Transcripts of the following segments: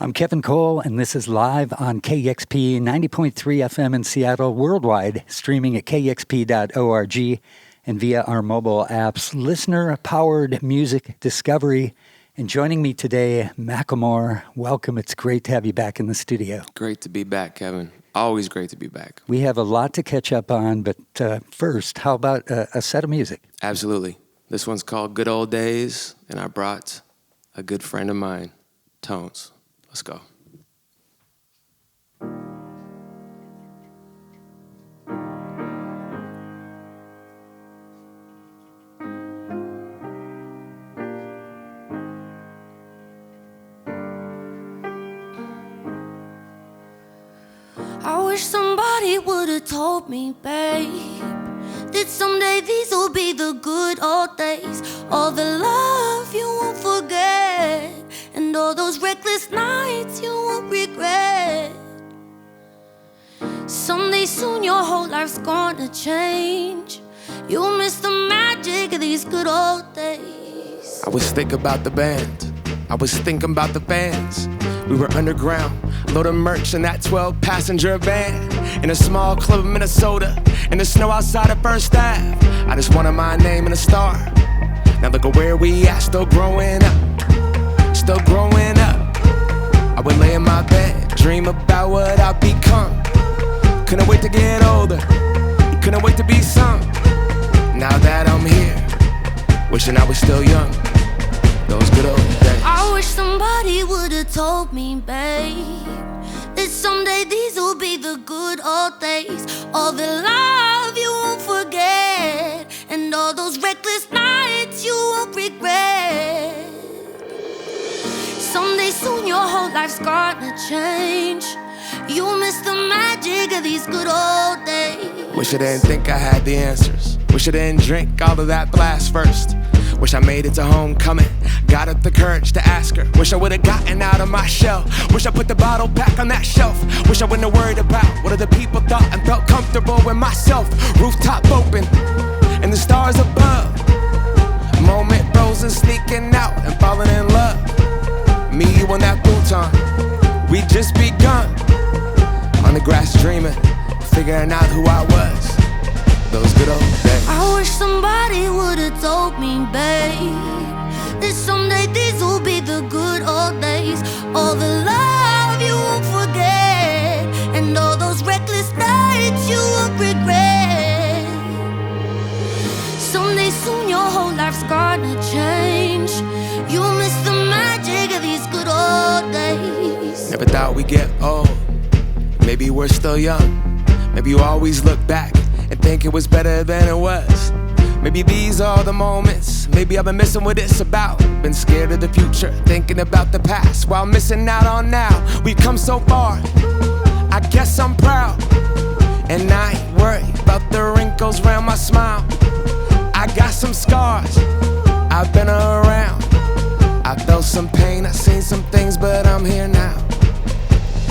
I'm Kevin Cole, and this is live on KEXP 90.3 FM in Seattle, worldwide, streaming at kexp.org and via our mobile apps. Listener-powered music discovery. And joining me today, Macklemore. Welcome. It's great to have you back in the studio. Great to be back, Kevin. Always great to be back. We have a lot to catch up on, but first, how about a set of music? Absolutely. This one's called Good Old Days, and I brought a good friend of mine, Tones. Let's go. I wish somebody would've told me, babe, that someday these'll be the good old days. All the love you won't forget, and all those reckless nights you won't regret. Someday soon your whole life's gonna change. You'll miss the magic of these good old days. I was thinking about the band. I was thinking about the fans. We were underground, loading merch in that 12-passenger van, in a small club in Minnesota, in the snow outside of First Ave. I just wanted my name and a star. Now look at where we at, still growing up, still growing up. I would lay in my bed, dream about what I'd become. Couldn't wait to get older, couldn't wait to be some. Now that I'm here, wishing I was still young. Those good old days. I wish somebody would've told me, babe, that someday these'll be the good old days. All the love you won't forget, and all those reckless nights you won't regret. Someday soon your whole life's gonna change. You'll miss the magic of these good old days. Wish I didn't think I had the answers. Wish I didn't drink all of that blast first. Wish I made it to homecoming, got up the courage to ask her. Wish I would've gotten out of my shell. Wish I put the bottle back on that shelf. Wish I wouldn't have worried about what other people thought and felt comfortable with myself. Rooftop open and the stars above. Moment frozen, sneaking out and falling in love. Me, you on that futon, we just begun. On the grass dreaming, figuring out who I was. Those good old days. I wish somebody would've told me, babe, that someday these'll be the good old days. All the love you won't forget, and all those reckless nights you won't regret. Someday soon your whole life's gonna change. You'll miss the magic of these good old days. Never thought we'd get old. Maybe we're still young. Maybe you always look back and think it was better than it was. Maybe these are the moments. Maybe I've been missing what it's about. Been scared of the future, thinking about the past, while missing out on now. We've come so far, I guess I'm proud. And I ain't worried about the wrinkles around my smile. I got some scars, I've been around. I felt some pain, I've seen some things, but I'm here now.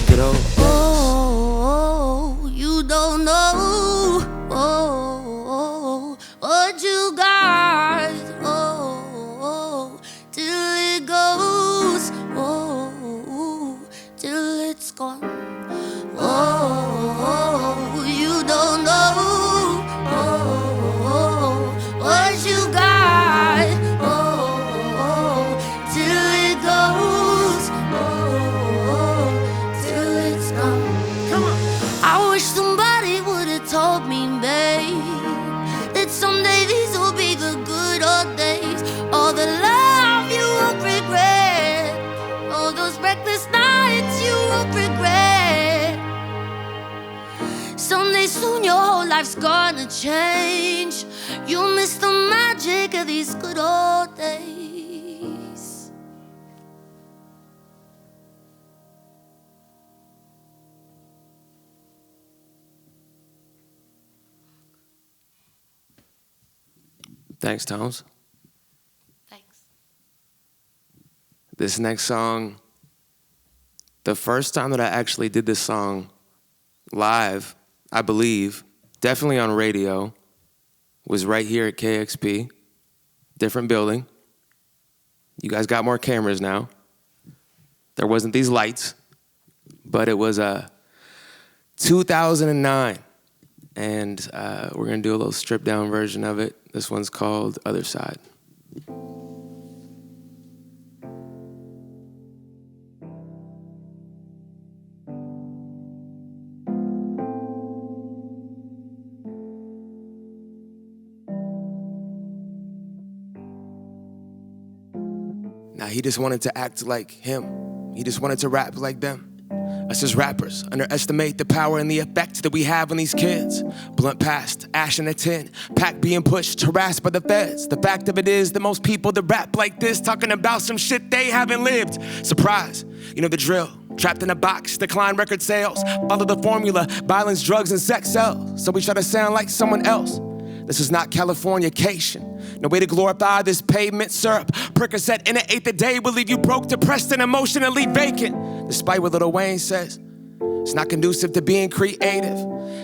Good old days. Oh, you don't know, what you got, till it goes, till it's gone. You don't know, what you got, till it goes, till it's gone. Come on. I wish somebody would've told me, babe, that someday these'll be the good old days. All the love you won't regret, all those reckless nights you won't regret. Someday soon your whole life's gonna change. You'll miss the magic of these good old days. Thanks, Tones. Thanks. This next song, the first time that I actually did this song live, I believe, definitely on radio, was right here at KEXP, different building. You guys got more cameras now. there wasn't these lights, but it was 2009. And we're gonna do a little stripped down version of it. This one's called Otherside. Now he just wanted to act like him. He just wanted to rap like them. Us as rappers underestimate the power and the effect that we have on these kids. Blunt past, ash in a tin, pack being pushed, harassed by the feds. The fact of it is that most people that rap like this talking about some shit they haven't lived. Surprise, you know the drill. Trapped in a box, decline record sales. Follow the formula, violence, drugs, and sex sells. So we try to sound like someone else. This is not Californication. No way to glorify this pavement syrup. Percocet in an eighth a day will leave you broke, depressed, and emotionally vacant. Despite what Lil Wayne says, it's not conducive to being creative.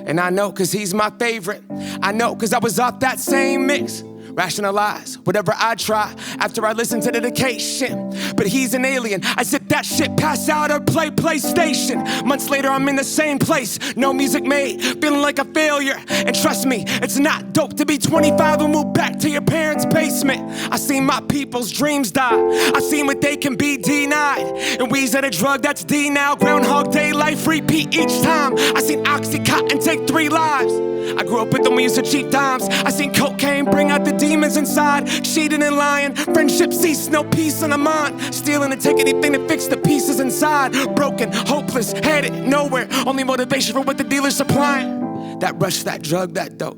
And I know cause he's my favorite. I know cause I was off that same mix. Rationalize whatever I try after I listen to dedication. But he's an alien. I sit that shit, pass out or play PlayStation. Months later, I'm in the same place. No music made, feeling like a failure. And trust me, it's not dope to be 25 and move back to your parents' basement. I seen my people's dreams die. I seen what they can be denied. And we's at a drug that's D now. Groundhog Day life repeat each time. I seen Oxycontin take 3 lives. I grew up with them, we used to cheap dimes. I seen cocaine bring out the demons inside. Cheating and lying, friendship cease, no peace in the mind. Stealing and take anything to fix the pieces inside. Broken, hopeless, headed nowhere. Only motivation for what the dealer's supplying. That rush, that drug, that dope.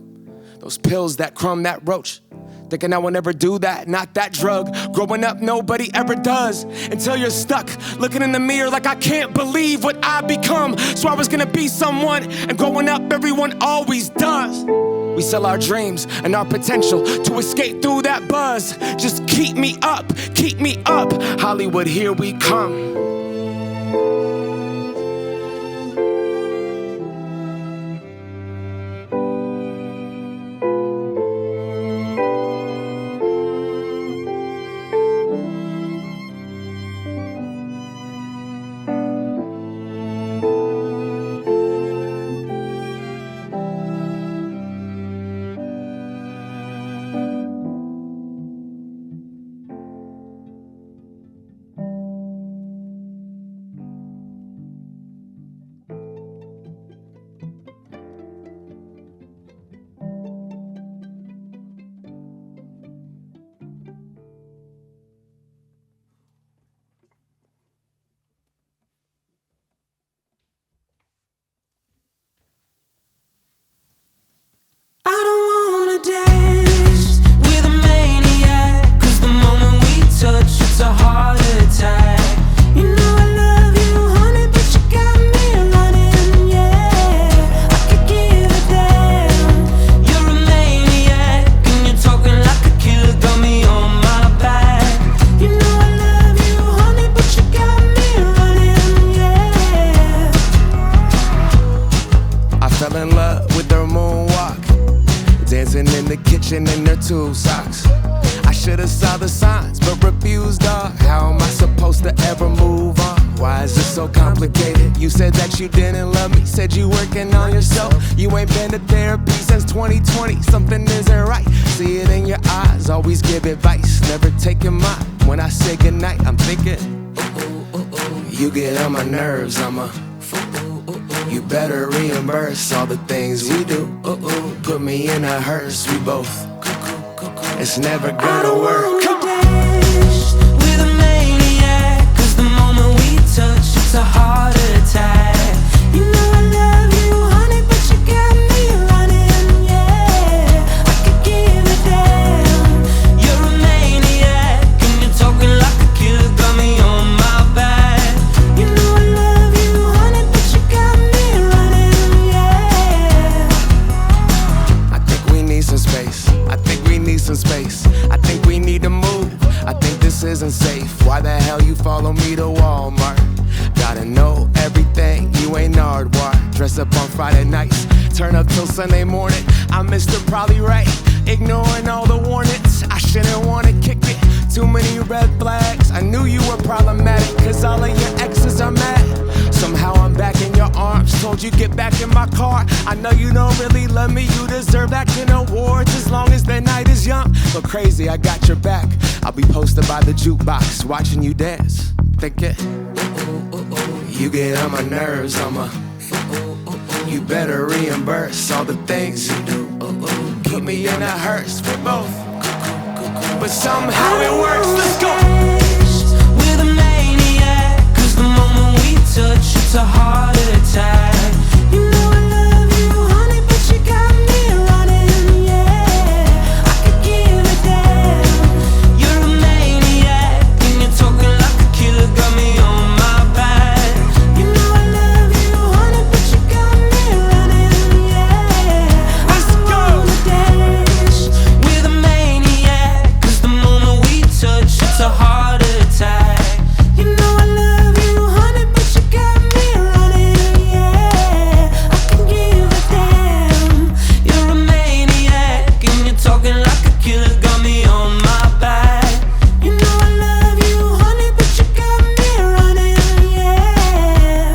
Those pills, that crumb, that roach. Thinking I will never do that, not that drug. Growing up, nobody ever does. Until you're stuck, looking in the mirror like I can't believe what I've become. So I was gonna be someone, and growing up, everyone always does. We sell our dreams and our potential to escape through that buzz. Just keep me up, Hollywood, here we come. You didn't love me, said you working on yourself. You ain't been to therapy since 2020. Something isn't right, see it in your eyes. Always give advice, never taking mine. When I say goodnight, I'm thinking you get on my nerves, you better reimburse all the things we do. Put me in a hearse, we both. It's never gonna work. With a maniac, cause the moment we touch, it's a heart attack. You know I love you, honey, but you got me running, yeah. I could give a damn. You're a maniac, and you're talking like a killer, got me on my back. You know I love you, honey, but you got me running, yeah. I think we need some space. I think we need some space. I think we need to move. I think this isn't safe. Why the hell you follow me to Walmart? Gotta know everything, you ain't Nardwar. Dress up on Friday nights, turn up till Sunday morning. I'm Mr. Probably Right, ignoring all the warnings. I shouldn't wanna kick it, too many red flags. I knew you were problematic, cause all of your ex I know you don't really love me, you deserve acting awards as long as the night is young. Go crazy, I got your back. I'll be posted by the jukebox, watching you dance, thinking, you get on my nerves, you better reimburse all the things you do. Put me in a hearse, we're both, but somehow it works, let's go. We're the maniac, 'cause the moment we touch, it's a heart attack. You know I love you, honey, but you got me running, yeah. I could give a damn. You're a maniac, and you're talking like a killer, got me on my back. You know I love you, honey, but you got me running, yeah. Let's go. Dash. We're the maniac, 'cause the moment we touch, it's a heart attack. You know I love you, honey, but you got me running, yeah. I can give a damn. You're a maniac, and you're talking like a killer, got me on my back. You know I love you, honey, but you got me running, yeah.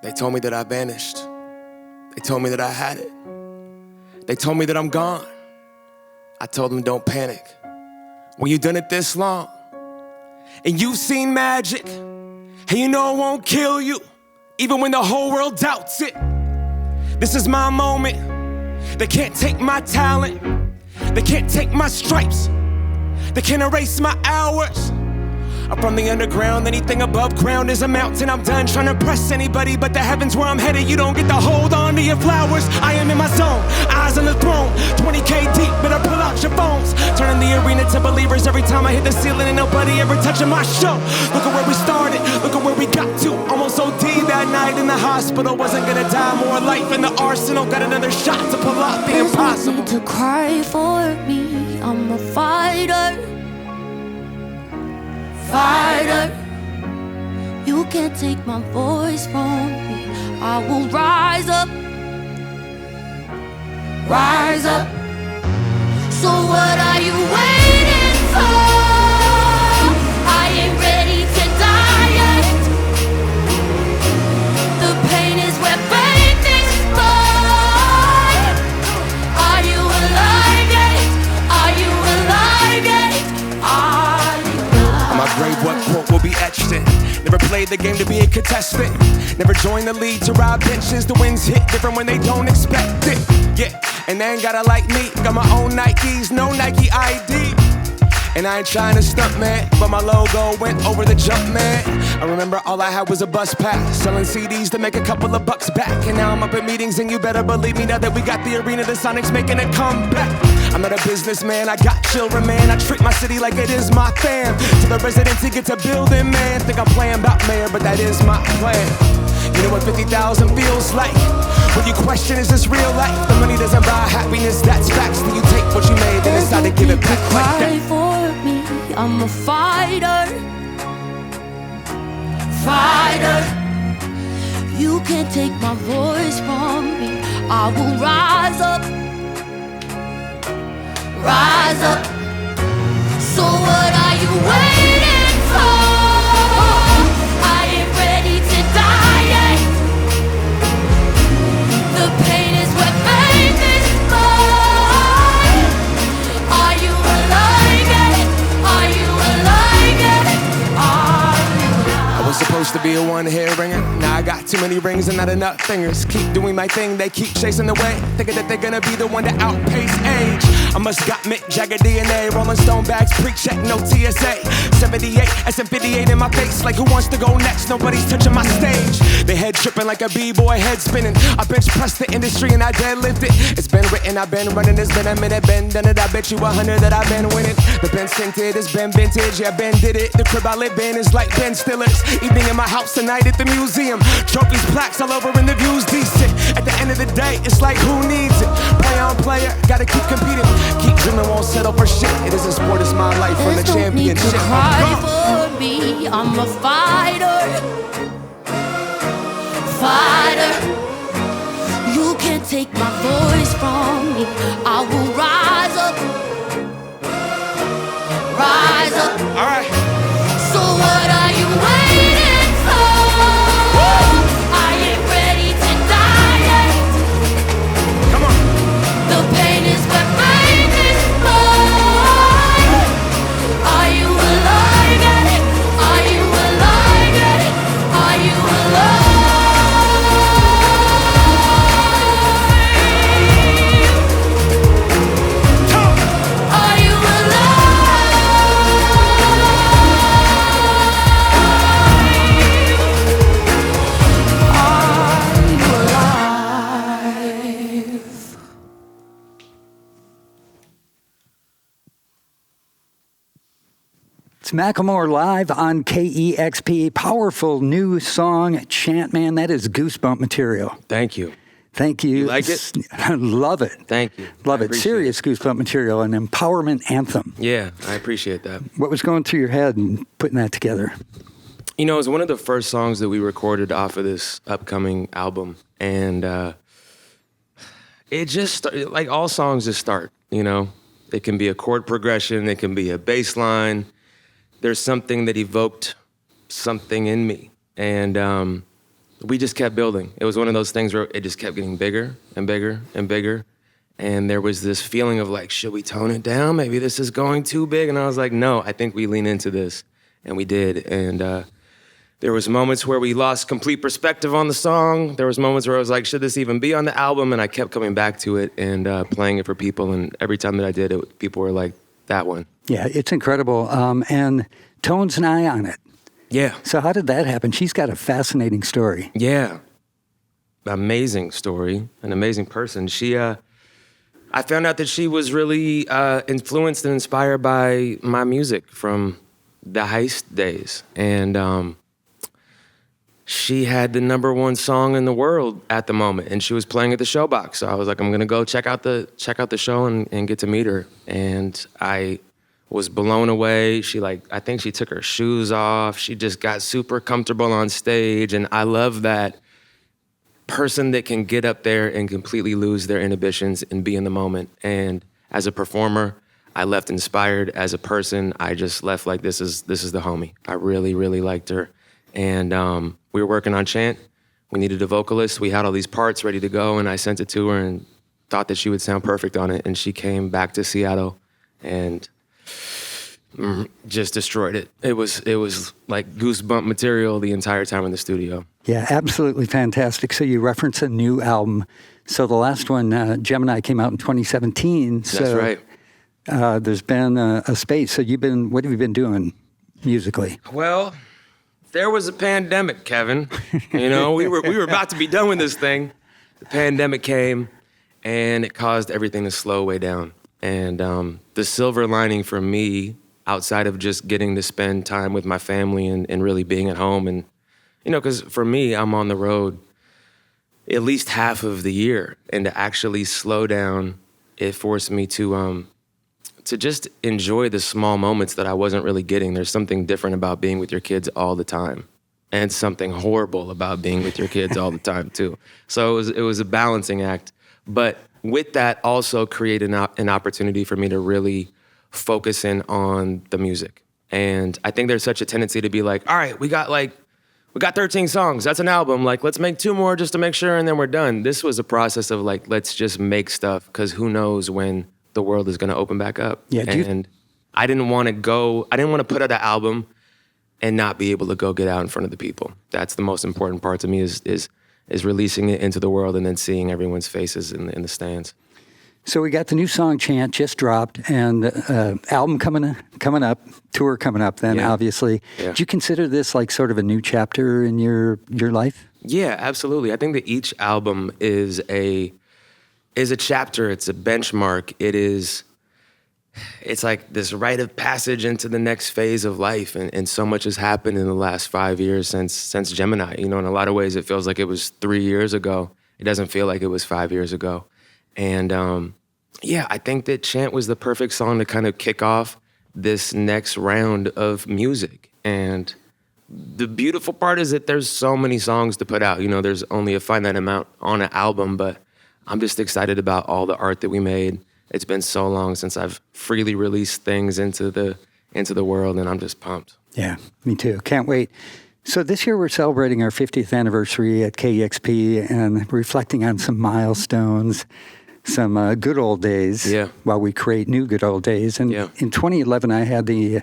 They told me that I vanished. They told me that I had it. They told me that I'm gone. I told them don't panic. When you've done it this long, and you've seen magic, and you know it won't kill you, even when the whole world doubts it. This is my moment. They can't take my talent. They can't take my stripes. They can't erase my hours. I'm from the underground, anything above ground is a mountain. I'm done trying to impress anybody, but the heavens where I'm headed, you don't get to hold on to your flowers. I am in my zone, eyes on the throne, 20K deep, better pull out your phones. Turning the arena to believers every time I hit the ceiling, and nobody ever touching my show. Look at where we started, look at where we got to. Almost OD that night in the hospital, wasn't gonna die. More life in the arsenal, got another shot to pull off the impossible. There's no need to cry for me, I'm a fighter. Fighter, you can't take my voice from me. I will rise up, rise up. So what are you waiting for? I ain't ready to die yet. The pain is where faith is born. Are you alive yet? Are you alive yet? My grave, what quote will be etched in? Never played the game to be a contestant. Never joined the league to rob benches. The winds hit different when they don't expect it. Yeah, and they ain't gotta like me. Got my own Nikes, no Nike ID. And I ain't trying to stunt, man, but my logo went over the jump, man. I remember all I had was a bus pass, selling CDs to make a couple of bucks back. And now I'm up at meetings, and you better believe me, now that we got the arena, the Sonics making a comeback. I'm not a businessman, I got children, man. I treat my city like it is my fam. To the residents, it gets a building, man. Think I'm playing about mayor, but that is my plan. You know what 50,000 feels like? When you question, is this real life? The money doesn't buy happiness, that's facts. Then you take what you made and decide to give it back like that. For me, I'm a fighter. Fighter, you can't take my voice from me. I will rise up, rise up. So what are you waiting for? I ain't ready to die yet. The pain is where faith is born. Are you alive yet? Are you alive yet? Are you alive? I was supposed to be a one-hit ringer. Now I got too many rings and not enough fingers. Keep doing my thing, they keep chasing the way, thinking that they're gonna be the one to outpace age. I must got Mick Jagger DNA, Rolling Stone bags, pre-check, no TSA. 78, SM58 in my face, like who wants to go next? Nobody's touching my stage. They head tripping like a B-boy, head spinning. I bench press the industry and I deadlift it. It's been written, I've been running, it's been a minute, been done it. I bet you 100 that I've been winning. The Ben scented, it's been vintage, yeah, Ben did it. The crib I live in is like Ben Stiller's. Evening in my house tonight at the museum. Trophies, plaques all over and the views decent. At the end of the day, it's like who needs it? Play on player, gotta keep competing. Keep dreaming, won't settle for shit. It is a sport, it's my life from the championship. There's no need to cry for me, I'm a fighter. Fighter, take my voice from me. I will rise up, rise up. All right. So what are you waiting for? I ain't ready to die yet. Come on. The pain is what made this mine. Are you alive yet? Are you alive yet? Are you alive? Are you alive? It's Macklemore live on KEXP. Powerful new song, Chant, man. That is goosebump material. Thank you. Thank you. You like it? I love it. Thank you. Love I it. appreciate Serious goosebump material, an empowerment anthem. Yeah, I appreciate that. What was going through your head in putting that together? You know, it was one of the first songs that we recorded off of this upcoming album. And it just, like all songs just start, you know? It can be a chord progression. It can be a bass line. There's something that evoked something in me. And we just kept building. It was one of those things where it just kept getting bigger and bigger and bigger. And there was this feeling of like, should we tone it down? Maybe this is going too big. And I was like, no, I think we lean into this. And we did. And there was moments where we lost complete perspective on the song. There was moments where I was like, should this even be on the album? And I kept coming back to it and playing it for people. And every time that I did it, people were like, that one. Yeah, it's incredible. And Tone's an eye on it. Yeah. So how did that happen? She's got a fascinating story. Yeah. Amazing story. An amazing person. She, I found out that she was really influenced and inspired by my music from the Heist days. And she had the #1 song in the world at the moment, and she was playing at the Showbox. So I was like, I'm gonna go check out the show and get to meet her. And I was blown away. I think she took her shoes off. She just got super comfortable on stage. And I love that person that can get up there and completely lose their inhibitions and be in the moment. And as a performer, I left inspired. As a person, I just left like, this is the homie. I really, really liked her. And we were working on Chant. We needed a vocalist. We had all these parts ready to go, and I sent it to her and thought that she would sound perfect on it. And she came back to Seattle and just destroyed it. It was like goosebump material the entire time in the studio. Yeah, absolutely fantastic. So you reference a new album. So the last one, Gemini, came out in 2017. So, That's right. There's been a space. So what have you been doing musically? Well, there was a pandemic, Kevin. You know, we were about to be done with this thing. The pandemic came, and it caused everything to slow way down. And the silver lining for me, outside of just getting to spend time with my family and really being at home, and you know, because for me, I'm on the road at least half of the year, and to actually slow down, it forced me to just enjoy the small moments that I wasn't really getting. There's something different about being with your kids all the time, and something horrible about being with your kids all the time too. So it was a balancing act. But with that, also created an opportunity for me to really focus in on the music. And I think there's such a tendency to be like, all right, we got 13 songs. That's an album. Like, let's make 2 more just to make sure, and then we're done. This was a process of like, let's just make stuff, because who knows when the world is going to open back up. Yeah, and I didn't want to put out an album and not be able to go get out in front of the people. That's the most important part to me is releasing it into the world and then seeing everyone's faces in the stands. So we got the new song Chant just dropped, and album coming up, tour coming up then, Yeah. obviously. Yeah. Do you consider this like sort of a new chapter in your life? Yeah, absolutely. I think that each album is a chapter. It's a benchmark. It's like this rite of passage into the next phase of life. And so much has happened in the last 5 years since Gemini. You know, in a lot of ways, it feels like it was 3 years ago. It doesn't feel like it was 5 years ago. And I think that Chant was the perfect song to kind of kick off this next round of music. And the beautiful part is that there's so many songs to put out. You know, there's only a finite amount on an album, but I'm just excited about all the art that we made. It's been so long since I've freely released things into the world, and I'm just pumped. Yeah, me too. Can't wait. So this year we're celebrating our 50th anniversary at KEXP and reflecting on some milestones, some good old days while we create new good old days. And in 2011, I had the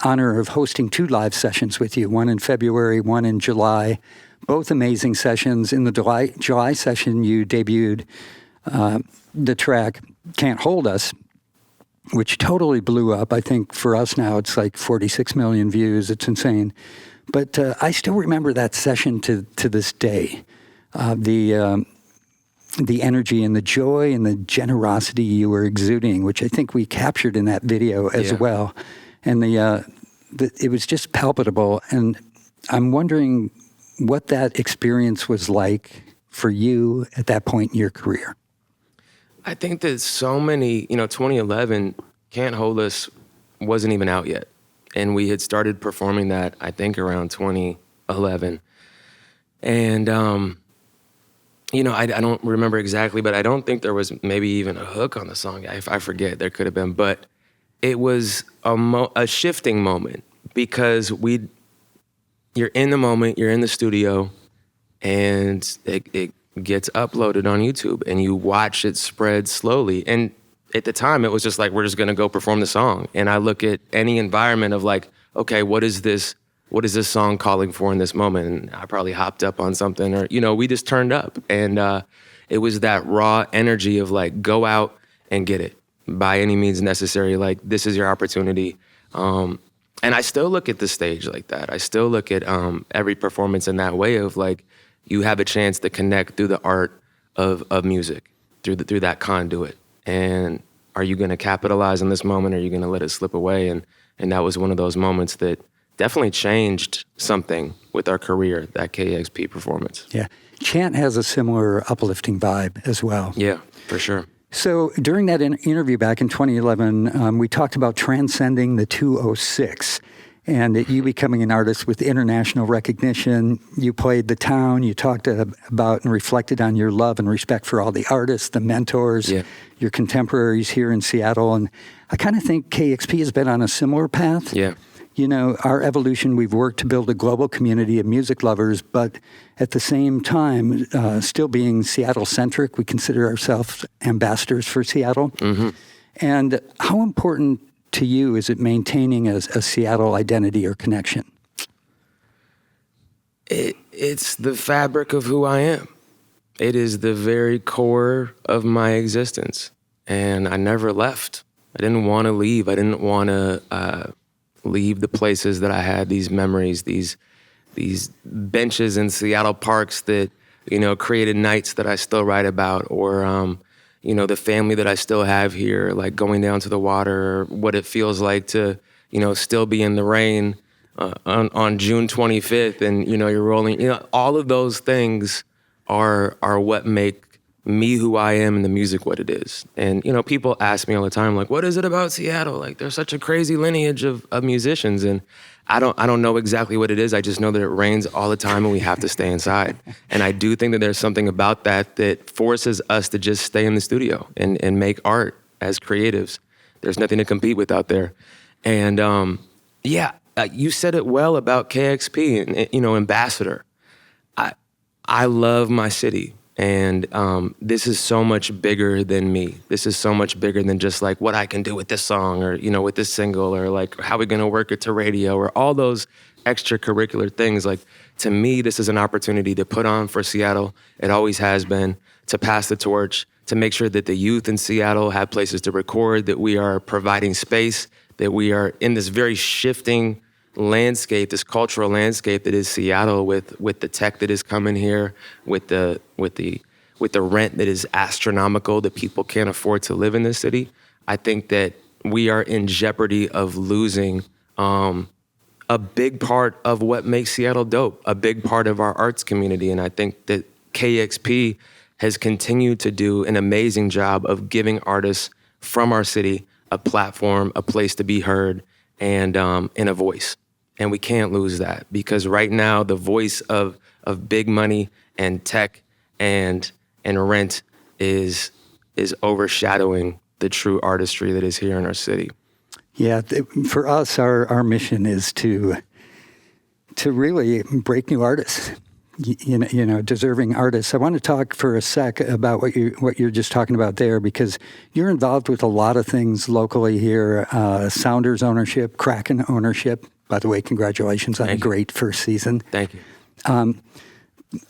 honor of hosting 2 live sessions with you, one in February, one in July, both amazing sessions. In the July session, you debuted the track Can't Hold Us, which totally blew up. I think for us now, it's like 46 million views. It's insane. But I still remember that session to this day. The energy and the joy and the generosity you were exuding, which I think we captured in that video as well. And it was just palpable. And I'm wondering what that experience was like for you at that point in your career. I think that so many, 2011, Can't Hold Us wasn't even out yet. And we had started performing that, I think, around 2011. And, I don't remember exactly, but I don't think there was maybe even a hook on the song. I forget, there could have been. But it was a shifting moment because you're in the moment, you're in the studio, and it gets uploaded on YouTube, and you watch it spread slowly. And at the time, it was just like, we're just gonna go perform the song. And I look at any environment of like, okay, what is this song calling for in this moment? And I probably hopped up on something, or, we just turned up. And it was that raw energy of like, go out and get it by any means necessary. Like, this is your opportunity. And I still look at the stage like that. I still look at every performance in that way of like, you have a chance to connect through the art of music, through that conduit. And are you gonna capitalize on this moment, or are you gonna let it slip away? And that was one of those moments that definitely changed something with our career, that KEXP performance. Yeah. Chant has a similar uplifting vibe as well. Yeah, for sure. So during that interview back in 2011, we talked about transcending the 206 and you becoming an artist with international recognition. You played the town. You talked about and reflected on your love and respect for all the artists, the mentors, your contemporaries here in Seattle. And I kind of think KEXP has been on a similar path. Yeah. Our evolution, we've worked to build a global community of music lovers, but at the same time, still being Seattle-centric, we consider ourselves ambassadors for Seattle. Mm-hmm. And how important to you is it maintaining a Seattle identity or connection? It's the fabric of who I am. It is the very core of my existence. And I never left. I didn't want to leave. I didn't want to leave the places that I had, these memories, these benches in Seattle parks that, created nights that I still write about, or, the family that I still have here, like going down to the water, or what it feels like to, still be in the rain on June 25th and, you're rolling, all of those things are what make me who I am and the music what it is. And, people ask me all the time, like, what is it about Seattle? Like, there's such a crazy lineage of musicians. And I don't know exactly what it is. I just know that it rains all the time and we have to stay inside. And I do think that there's something about that forces us to just stay in the studio and make art as creatives. There's nothing to compete with out there. And you said it well about KEXP and, ambassador. I love my city. And this is so much bigger than me. This is so much bigger than just like what I can do with this song or, with this single, or like how we're going to work it to radio, or all those extracurricular things. Like, to me, this is an opportunity to put on for Seattle. It always has been, to pass the torch, to make sure that the youth in Seattle have places to record, that we are providing space, that we are in this very shifting landscape, this cultural landscape that is Seattle, with the tech that is coming here, with the rent that is astronomical, that people can't afford to live in this city. I think that we are in jeopardy of losing a big part of what makes Seattle dope, a big part of our arts community. And I think that KEXP has continued to do an amazing job of giving artists from our city a platform, a place to be heard, and a voice. And we can't lose that, because right now the voice of big money and tech and rent is overshadowing the true artistry that is here in our city. Yeah, for us, our mission is to really break new artists, you know, deserving artists. I want to talk for a sec about what you're just talking about there, because you're involved with a lot of things locally here. Sounders ownership, Kraken ownership. By the way, congratulations on a great first season. Thank you.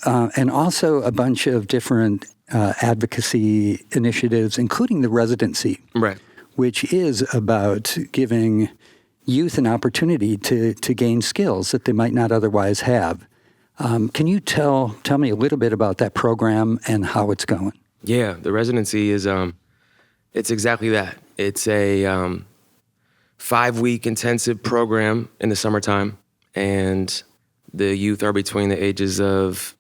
And also a bunch of different advocacy initiatives, including the residency, Right. which is about giving youth an opportunity to gain skills that they might not otherwise have. Can you tell me a little bit about that program and how it's going? Yeah, the residency is it's exactly that. It's a 5-week intensive program in the summertime, and the youth are between the ages of,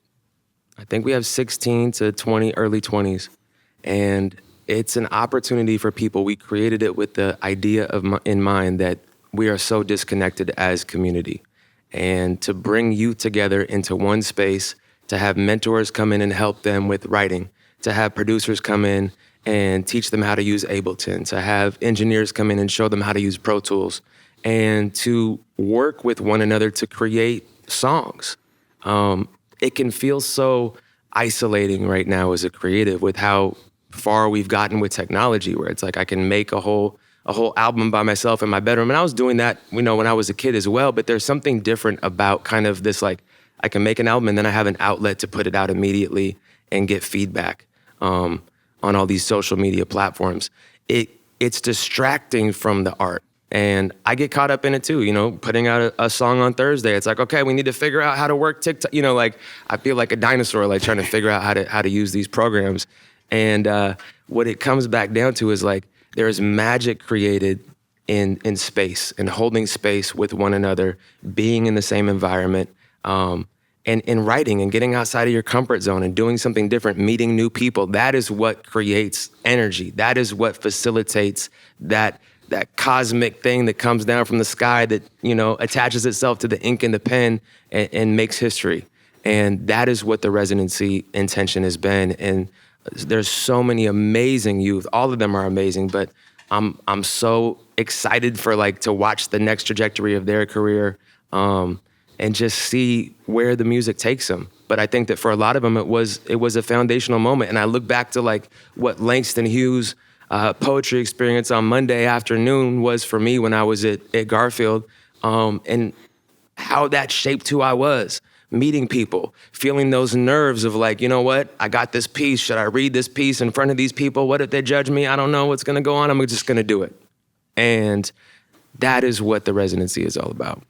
I think we have 16 to 20, early 20s, and it's an opportunity for people. We created it with the idea in mind that we are so disconnected as community, and to bring youth together into one space, to have mentors come in and help them with writing, to have producers come in and teach them how to use Ableton, to have engineers come in and show them how to use Pro Tools, and to work with one another to create songs. It can feel so isolating right now as a creative with how far we've gotten with technology, where it's like I can make a whole album by myself in my bedroom. And I was doing that, you know, when I was a kid as well, but there's something different about kind of this, like, I can make an album and then I have an outlet to put it out immediately and get feedback on all these social media platforms. It's distracting from the art. And I get caught up in it too, you know, putting out a song on Thursday. It's like, okay, we need to figure out how to work TikTok. You know, like, I feel like a dinosaur, like trying to figure out how to use these programs. And what it comes back down to is like, there is magic created in space and holding space with one another, being in the same environment, and in writing and getting outside of your comfort zone and doing something different, meeting new people. That is what creates energy. That is what facilitates that cosmic thing that comes down from the sky that, you know, attaches itself to the ink and the pen and makes history. And that is what the residency intention has been. And there's so many amazing youth. All of them are amazing, but I'm so excited for, like, to watch the next trajectory of their career and just see where the music takes them. But I think that for a lot of them, it was a foundational moment. And I look back to, like, what Langston Hughes' poetry experience on Monday afternoon was for me when I was at Garfield, and how that shaped who I was. Meeting people, feeling those nerves of, like, you know what, I got this piece. Should I read this piece in front of these people? What if they judge me? I don't know what's gonna go on. I'm just gonna do it. And that is what the residency is all about.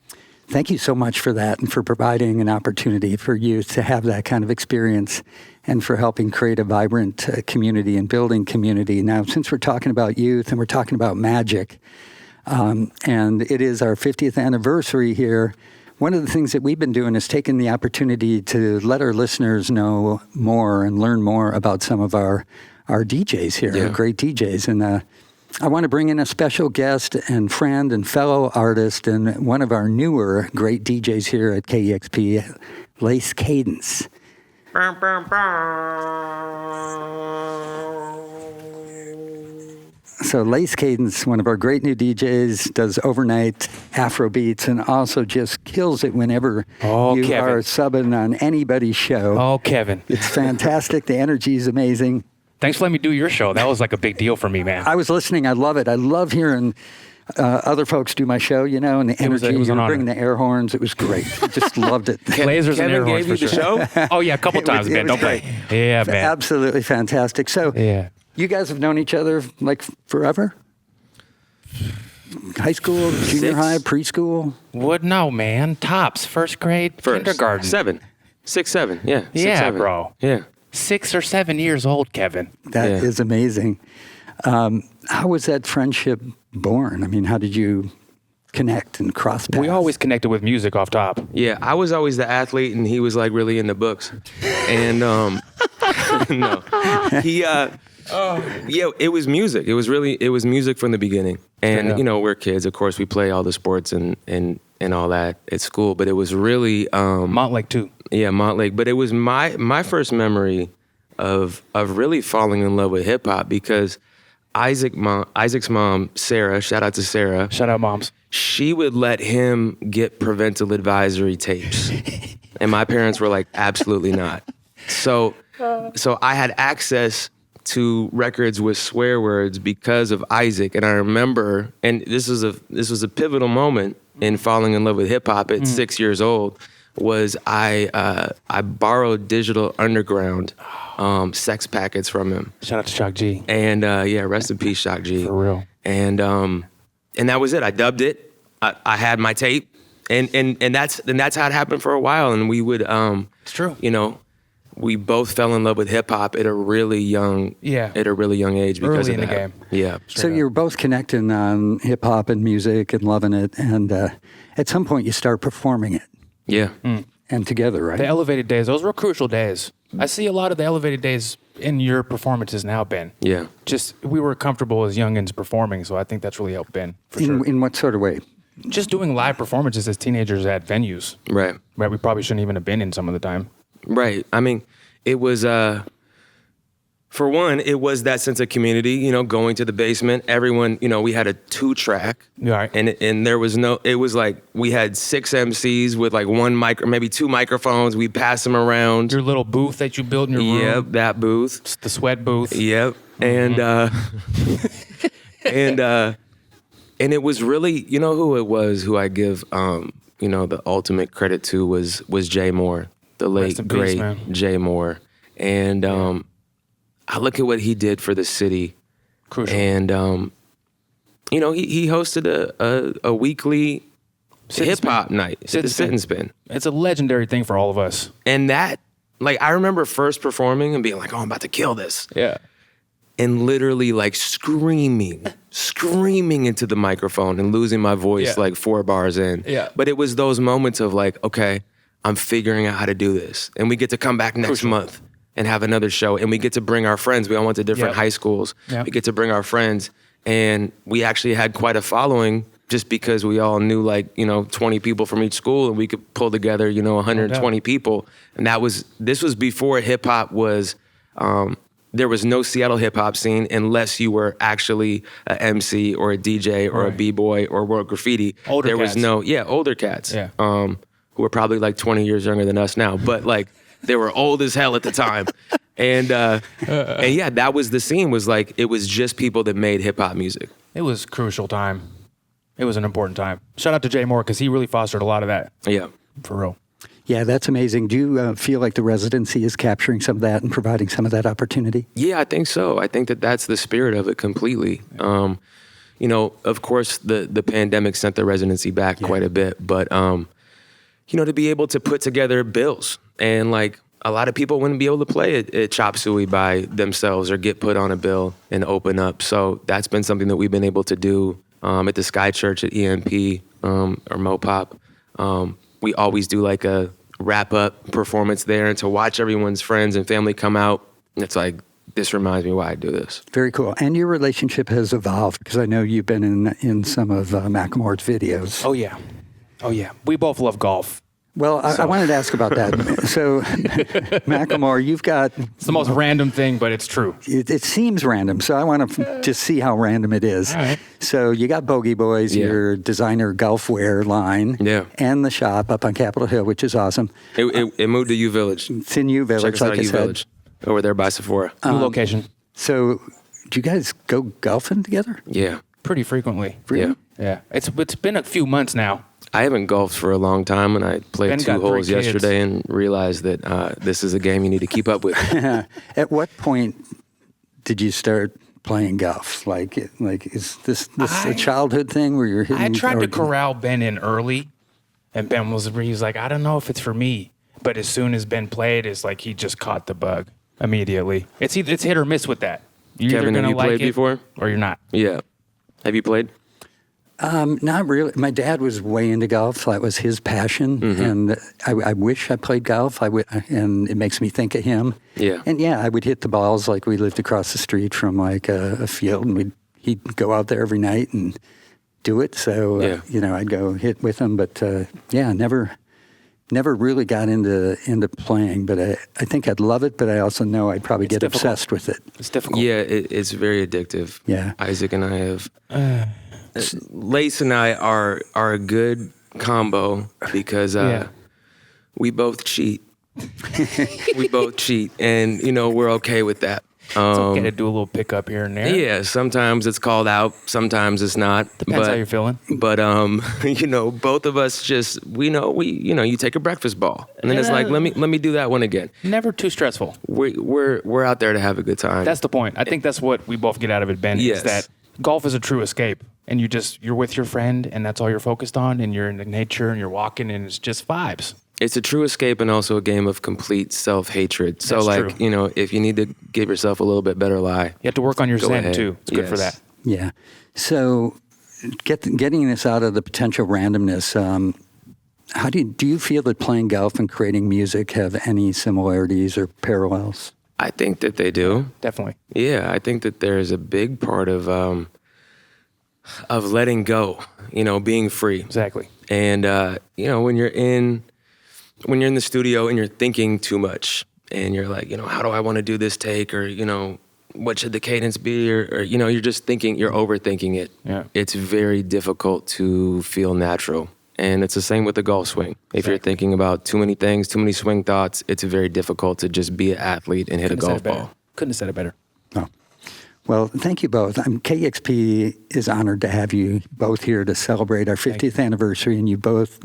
Thank you so much for that, and for providing an opportunity for youth to have that kind of experience, and for helping create a vibrant community and building community. Now, since we're talking about youth and we're talking about magic, and it is our 50th anniversary here, one of the things that we've been doing is taking the opportunity to let our listeners know more and learn more about some of our DJs here, our great DJs. And I want to bring in a special guest and friend and fellow artist and one of our newer great DJs here at KEXP, Lace Cadence. So Lace Cadence, one of our great new DJs, does overnight Afro beats and also just kills it whenever you Kevin. are subbing on anybody's show. Oh, Kevin. It's fantastic. The energy is amazing. Thanks for letting me do your show. That was like a big deal for me, man. I was listening. I love it. I love hearing other folks do my show, you know, and the energy. It was you an were honor. bringing the air horns. It was great. I just loved it. Lasers and air Kevin horns gave you for the sure. show? Oh, yeah, a couple times, It man. was Don't play. great. Yeah, man. Absolutely fantastic. So Yeah. you guys have known each other like forever? High school, junior high, preschool? What? No, man. Tops. First grade, kindergarten. 6, 7, yeah. 6, Yeah, 7. bro. Yeah. 6 or 7 years old, Kevin. That is amazing. How was that friendship born? I mean, how did you connect and cross paths? We always connected with music off top. Yeah, I was always the athlete, and he was, like, really in the books. And no, he it was music. It was music from the beginning. And Yeah. you know, we're kids. Of course, we play all the sports and all that at school. But it was really Montlake, too. yeah, Montlake. But it was my first memory of really falling in love with hip hop because Isaac's mom, Sarah, shout out to Sarah. Shout out moms. She would let him get parental advisory tapes. And my parents were like, absolutely not. So I had access to records with swear words because of Isaac. And I remember, and this was a pivotal moment in falling in love with hip hop at 6 years old, was I borrowed Digital Underground sex packets from him. Shout out to Shock G. And rest in peace, Shock G. For real. And that was it. I dubbed it. I had my tape. And that's how it happened for a while. And we would it's true. You know, we both fell in love with hip hop at a really young age because early of in the that. game. Yeah. So you're both connecting on hip hop and music and loving it, and at some point you start performing it. Yeah. And together, right? The elevated days, those were crucial days. I see a lot of the elevated days in your performances now, Ben. Yeah. Just, we were comfortable as youngins performing, so I think that's really helped Ben, for sure. In what sort of way? Just doing live performances as teenagers at venues. Right. Right, we probably shouldn't even have been in some of the time. Right. I mean, it was, for one, it was that sense of community, you know, going to the basement. Everyone, you know, we had a 2-track. Right. And there was it was like we had 6 MCs with like maybe 2 microphones. We passed them around. Your little booth that you built in your room. Yep, that booth. It's the sweat booth. Yep. And and it was really, you know who it was who I give you know, the ultimate credit to was Jay Moore, the late great Jay Moore. And I look at what he did for the city. Crucial. And you know, he hosted a weekly hip hop night, the Sit and Spin. It's a legendary thing for all of us. And that, like, I remember first performing and being like, oh, I'm about to kill this. Yeah. And literally like screaming into the microphone and losing my voice like 4 bars in. Yeah. But it was those moments of like, okay, I'm figuring out how to do this. And we get to come back next month and have another show. And we get to bring our friends. We all went to different high schools. Yep. We get to bring our friends. And we actually had quite a following just because we all knew, like, you know, 20 people from each school, and we could pull together, you know, 120 people. And this was before hip hop was, there was no Seattle hip hop scene unless you were actually a MC or a DJ or a B-boy or world graffiti. Older cats. Yeah. Who were probably like 20 years younger than us now, but like they were old as hell at the time. And yeah, that was the scene, was like, it was just people that made hip hop music. It was a crucial time. It was an important time. Shout out to Jay Moore, because he really fostered a lot of that. Yeah. For real. Yeah, that's amazing. Do you feel like the residency is capturing some of that and providing some of that opportunity? Yeah, I think so. I think that's the spirit of it completely. You know, of course, the pandemic sent the residency back quite a bit, but you know, to be able to put together bills, and like a lot of people wouldn't be able to play at Chop Suey by themselves or get put on a bill and open up. So that's been something that we've been able to do at the Sky Church at EMP or Mopop. We always do like a wrap-up performance there, and to watch everyone's friends and family come out, it's like, this reminds me why I do this. Very cool. And your relationship has evolved, because I know you've been in some of Macklemore's videos. Oh, yeah. Oh, yeah. We both love golf. Well, I wanted to ask about that. So, Macklemore, you've got... It's the most random thing, but it's true. It seems random, so I want to just see how random it is. All right. So, you got Bogey Boys, your designer golf wear line, and the shop up on Capitol Hill, which is awesome. It moved to U Village. It's in U Village, Check us out at U Village, over there by Sephora. New location. So, do you guys go golfing together? Yeah. Pretty frequently. Yeah. Yeah. It's been a few months now. I haven't golfed for a long time, and I played 2 holes yesterday and realized that this is a game you need to keep up with. At what point did you start playing golf? Like is this a childhood thing where you're hitting? I tried to corral Ben in early, and Ben he's like, I don't know if it's for me. But as soon as Ben played, it's like he just caught the bug immediately. It's hit or miss with that. You're Kevin, either have you like played it before? Or you're not. Yeah. Have you played? Not really. My dad was way into golf, so that was his passion, and I wish I played golf. And it makes me think of him. Yeah. And yeah, I would hit the balls. Like, we lived across the street from like a field, and he'd go out there every night and do it. So you know, I'd go hit with him, but never Never really got into playing, but I think I'd love it, but I also know I'd probably get obsessed with it. It's difficult. Yeah, it's very addictive. Yeah. Isaac and I have... Lace and I are a good combo because we both cheat. We both cheat, and, we're okay with that. It's okay to do a little pickup here and there. Yeah, sometimes it's called out, sometimes it's not. Depends how you're feeling. But both of us just you take a breakfast ball, and then it's like let me do that one again. Never too stressful. We're out there to have a good time. That's the point. I think that's what we both get out of it, Ben. Yes. Is that golf is a true escape, and you're with your friend, and that's all you're focused on, and you're in the nature, and you're walking, and it's just vibes. It's a true escape and also a game of complete self-hatred. So, That's true. If you need to give yourself a little bit better lie, You have to work on your zen, ahead. too. It's good for that. Yeah. So getting this out of the potential randomness, how do you feel that playing golf and creating music have any similarities or parallels? I think that they do. Definitely. Yeah, I think that there's a big part of letting go, being free. Exactly. And, when you're in the studio and you're thinking too much and you're like, how do I want to do this take? Or, what should the cadence be? Or you're just thinking, you're overthinking it. Yeah. It's very difficult to feel natural. And it's the same with the golf swing. If you're thinking about too many things, too many swing thoughts, it's very difficult to just be an athlete and hit a golf ball. Couldn't have said it better. Oh. Well, thank you both. KEXP is honored to have you both here to celebrate our 50th anniversary, and you both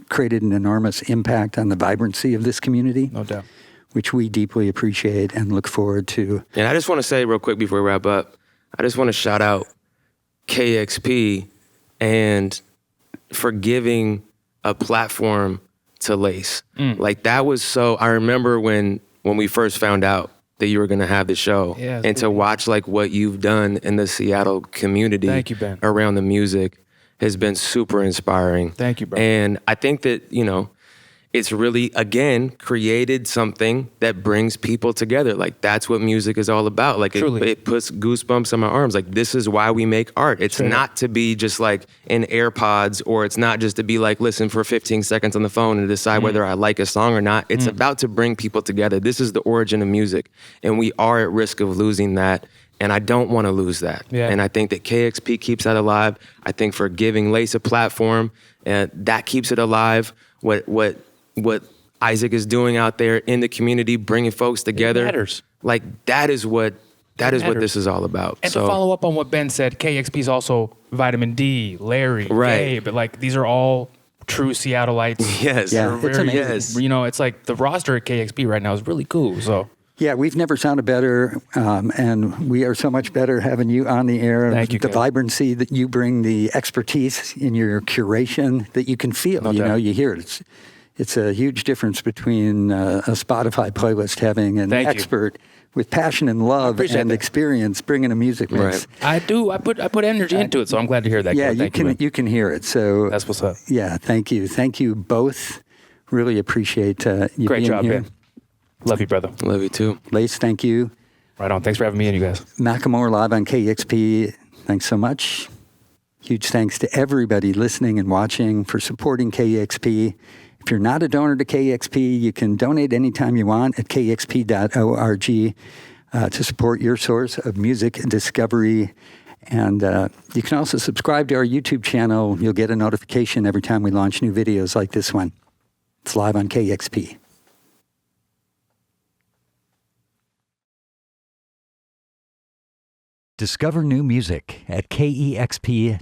created an enormous impact on the vibrancy of this community. No doubt. Which we deeply appreciate and look forward to. And I just want to say real quick before we wrap up, I just want to shout out KEXP and for giving a platform to Lace. Like that was I remember when we first found out that you were going to have the show, and to watch like what you've done in the Seattle community. Thank you, Ben. Around the music has been super inspiring. Thank you, bro. And I think that, it's really, again, created something that brings people together. Like, that's what music is all about. Like, it puts goosebumps on my arms. Like, this is why we make art. It's not to be just like in AirPods, or it's not just to be like, listen for 15 seconds on the phone and decide whether I like a song or not. It's about to bring people together. This is the origin of music, and we are at risk of losing that. And I don't want to lose that. Yeah. And I think that KEXP keeps that alive. I think for giving Lace a platform, that keeps it alive. What Isaac is doing out there in the community, bringing folks together. It matters. Like that is what this is all about. And to follow up on what Ben said, KEXP is also Vitamin D, Larry, Gabe. But like these are all true Seattleites. Yes. Yeah, it's amazing. Yes. It's like the roster at KEXP right now is really cool. So yeah, we've never sounded better, and we are so much better having you on the air. Thank you, the Kev. vibrancy that you bring, the expertise in your curation that you can feel. No doubt. You hear it. It's a huge difference between a Spotify playlist having an expert with passion and love and experience bringing a music mix. Right. I do. I put energy into it, so I'm glad to hear that. Yeah, Kev. you can hear it. So that's what's up. Yeah, thank you. Thank you both. Really appreciate you Great being job, here. Ben. Love you, brother. Love you too. Lace, thank you. Right on. Thanks for having me and you guys. Macklemore live on KEXP. Thanks so much. Huge thanks to everybody listening and watching for supporting KEXP. If you're not a donor to KEXP, you can donate anytime you want at kexp.org to support your source of music discovery. And you can also subscribe to our YouTube channel. You'll get a notification every time we launch new videos like this one. It's live on KEXP. Discover new music at kexp.org.